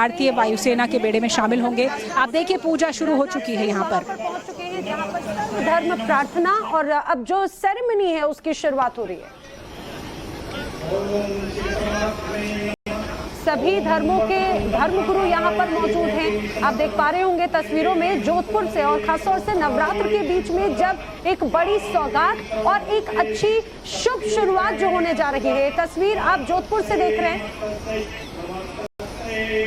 भारतीय वायुसेना के बेड़े में शामिल होंगे। आप देखिए पूजा शुरू हो चुकी है यहाँ पर। पहुंच चुके हैं जहाँ पर धर्म प्रार्थना और अब जो सेरेमनी है उसकी शुरुआत हो रही है। सभी धर्मों के धर्मगुरु यहाँ पर मौजूद हैं। आप देख पा रहे होंगे तस्वीरों में जोधपुर से, और खासतौर से नवरात्र के बीच में जब एक बड़ी सौगात और एक अच्छी शुभ शुरुआत जो होने जा रही है। तस्वीर आप जोधपुर से देख रहे हैं।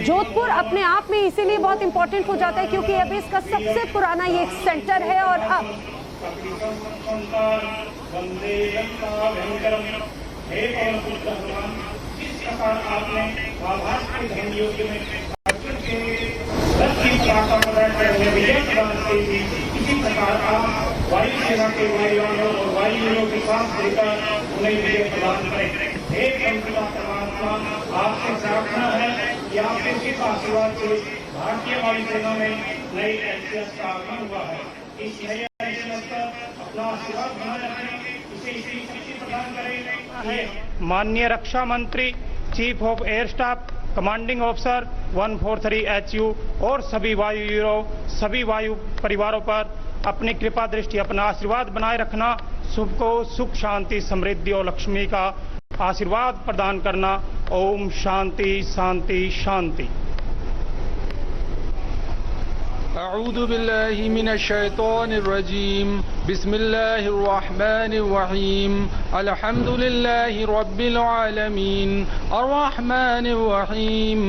जोधपुर अपने आप में इसीलिए बहुत इंपॉर्टेंट हो जाता है क्योंकि अब इसका सबसे पुराना ये एक सेंटर है। और अब आपने इसी प्रकार का वायुसेना के वायुयानों और वायुयों के साथ देकर उन्हें विजय प्रदान करें। एक परमात्मा आपसे प्रार्थना है कि आपके इस आशीर्वाद से भारतीय वायुसेना में नई हैसियत का आगमन हुआ है। इस नई हैसियत पर अपना आशीर्वाद बनाए रखें, इसे इसी शक्ति प्रदान करें। माननीय रक्षा मंत्री, chief of air staff, commanding officer 143 HU और सभी वायु यूरो, सभी वायु परिवारों पर अपनी कृपा दृष्टि, अपना आशीर्वाद बनाए रखना, सबको सुख शांति समृद्धि और लक्ष्मी का आशीर्वाद प्रदान करना। ओम शांति शांति शांति। अऊज़ु बिल्लाहि मिनश शैतानिर रजीम। बिस्मिल्लाहिर रहमानिर रहीम। अल्हम्दुलिल्लाहि रब्बिल आलमीन अर्रहमानिर रहीम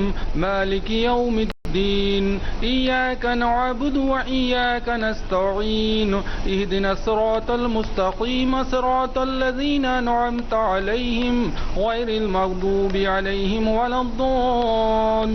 मालिकि यौमिद्दीन इय्याका नअबुदु व इय्याका नस्तईन इहदिनस सिरातल मुस्तकीम सिरातल लज़ीना अनअमता अलैहिम गैरिल मग़दूबि अलैहिम वलद्दॉल्लीन।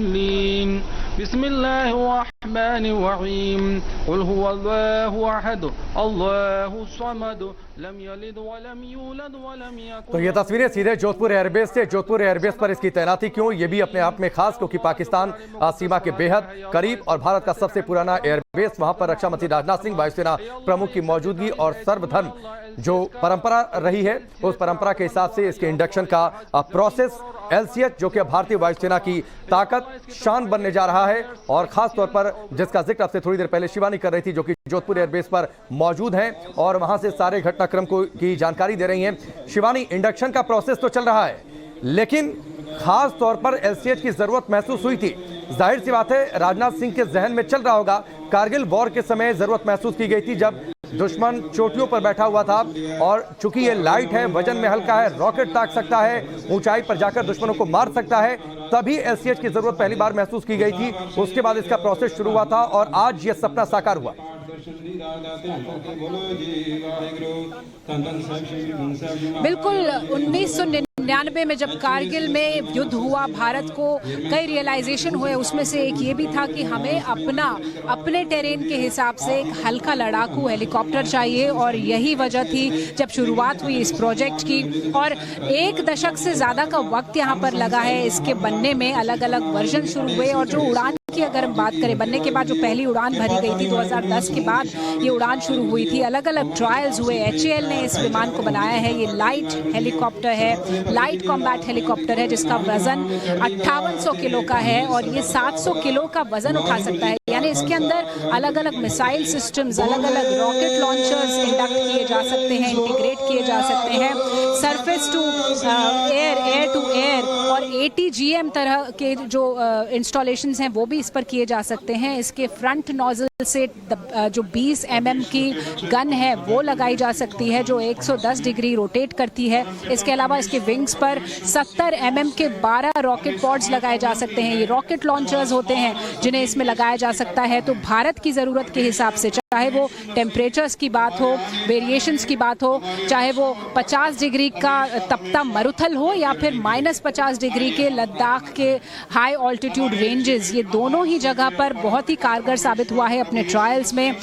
बिस्मिल्लाहिर्रहमानिर्रहीम। क़ुल हुवल्लाहु अहद अल्लाहु समद लम यलिद व लम यूलद व लम यकुन। तो ये तस्वीरें सीधे जोधपुर एयरबेस से। जोधपुर एयरबेस पर इसकी तैनाती क्यों, ये भी अपने आप में खास, क्योंकि पाकिस्तान सीमा के बेहद करीब और भारत का सबसे पुराना एयरबेस, वहां पर रक्षा मंत्री राजनाथ सिंह, वायुसेना प्रमुख की मौजूदगी और सर्वधर्म जो परंपरा रही है उस परंपरा के हिसाब से इसके इंडक्शन का प्रोसेस LCH जो कि भारतीय वायुसेना की ताकत शान बनने जा रहा है। और खास तौर पर जिसका जिक्र आपसे थोड़ी देर पहले शिवानी कर रही थी, जो कि जोधपुर एयरबेस पर मौजूद हैं और वहां से सारे घटनाक्रम की जानकारी दे रही हैं। शिवानी, इंडक्शन का प्रोसेस तो चल रहा है, लेकिन खास तौर पर LCH की जरूरत महसूस हुई थी। जाहिर सी बात है राजनाथ सिंह के जहन में चल रहा होगा, कारगिल वॉर के समय जरूरत महसूस की गई थी जब दुश्मन चोटियों पर बैठा हुआ था और चूंकि ये लाइट है, वजन में हल्का है, रॉकेट ताक सकता है, ऊंचाई पर जाकर दुश्मनों को मार सकता है, तभी LCH की जरूरत पहली बार महसूस की गई थी। उसके बाद इसका प्रोसेस शुरू हुआ था और आज ये सपना साकार हुआ। बिल्कुल 1999 में जब कारगिल में युद्ध हुआ, भारत को कई रियलाइजेशन हुए, उसमें से एक ये भी था कि हमें अपने टेरेन के हिसाब से एक हल्का लड़ाकू हेलीकॉप्टर चाहिए। और यही वजह थी जब शुरुआत हुई इस प्रोजेक्ट की। और 1 दशक से ज़्यादा का वक्त यहाँ पर लगा है इसके बनने में। अलग अलग वर्जन शुरू हुए और जो उड़ान की अगर हम बात करें, बनने के बाद जो पहली उड़ान भरी गई थी 2010 के बाद ये उड़ान शुरू हुई थी। अलग अलग ट्रायल्स हुए। HAL ने इस विमान को बनाया है। ये लाइट हेलीकॉप्टर है, लाइट कॉम्बैट हेलीकॉप्टर है जिसका वजन 5800 किलो का है और ये 700 किलो का वजन उठा सकता है। यानी इसके अंदर अलग अलग मिसाइल सिस्टम्स, अलग अलग रॉकेट लॉन्चर्स इंडक्ट किए जा सकते हैं, इंटीग्रेट किए जा सकते हैं। Surface to air, air to air और ATGM तरह के जो इंस्टॉलेशंस हैं वो भी इस पर किए जा सकते हैं। इसके फ्रंट नोजल से जो 20 mm की गन है वो लगाई जा सकती है जो 110 डिग्री रोटेट करती है। इसके अलावा इसके विंग्स पर 70 mm के 12 रॉकेट पॉड्स लगाए जा सकते हैं। ये रॉकेट लॉन्चर्स होते हैं जिन्हें इसमें लगाया जा सकता है। तो भारत की ज़रूरत के हिसाब से, चाहे वो टेम्परेचर्स की बात हो, वेरिएशंस की बात हो, चाहे वो 50 डिग्री का तपता मरुथल हो या फिर -50 डिग्री के लद्दाख के हाई ऑल्टीट्यूड रेंजेस, ये दोनों ही जगह पर बहुत ही कारगर साबित हुआ है अपने ट्रायल्स में।